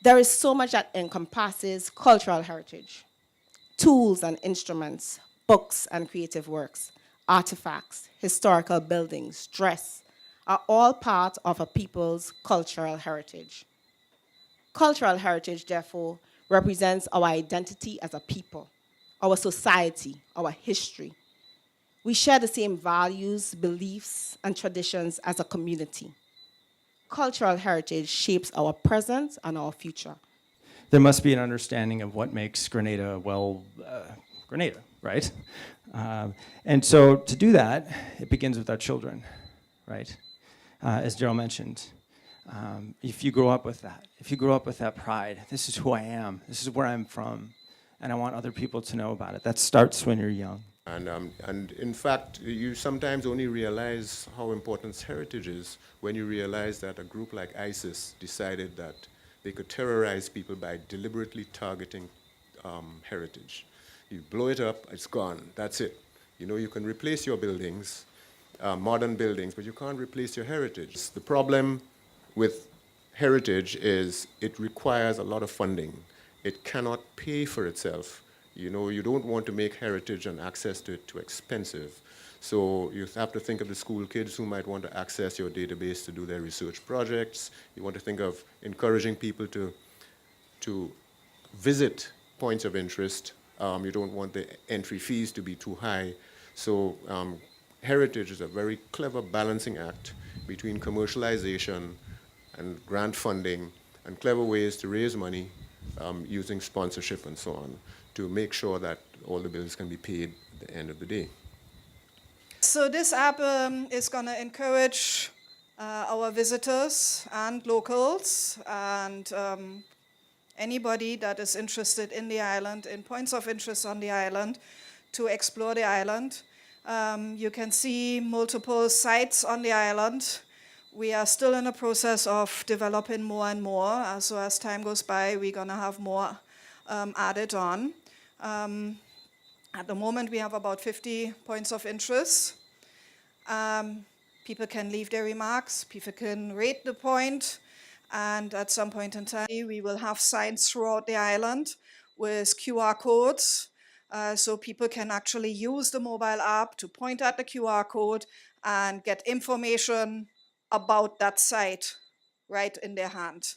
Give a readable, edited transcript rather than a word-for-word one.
There is so much that encompasses cultural heritage: tools and instruments, books and creative works, artifacts, historical buildings, dress, are all part of a people's cultural heritage. Cultural heritage, therefore, represents our identity as a people, our society, our history. We share the same values, beliefs, and traditions as a community. Cultural heritage shapes our present and our future. There must be an understanding of what makes Grenada, Grenada, right? And so to do that, it begins with our children, right? As Daryl mentioned, if you grow up with that, if you grow up with that pride, this is who I am, this is where I'm from, and I want other people to know about it. That starts when you're young. And in fact, you sometimes only realize how important heritage is when you realize that a group like ISIS decided that they could terrorize people by deliberately targeting heritage. You blow it up, it's gone, that's it. You know, you can replace your buildings, modern buildings, but you can't replace your heritage. The problem with heritage is it requires a lot of funding. It cannot pay for itself. You know, you don't want to make heritage and access to it too expensive. So you have to think of the school kids who might want to access your database to do their research projects. You want to think of encouraging people to visit points of interest. You don't want the entry fees to be too high. So heritage is a very clever balancing act between commercialization and grant funding and clever ways to raise money using sponsorship and so on to make sure that all the bills can be paid at the end of the day. So this app is going to encourage our visitors and locals and anybody that is interested in the island, in points of interest on the island, to explore the island. You can see multiple sites on the island. We are still in the process of developing more and more. So as time goes by, we're going to have more added on. At the moment, we have about 50 points of interest. People can leave their remarks, people can rate the point, and at some point in time, we will have signs throughout the island with QR codes, so people can actually use the mobile app to point at the QR code and get information about that site right in their hand.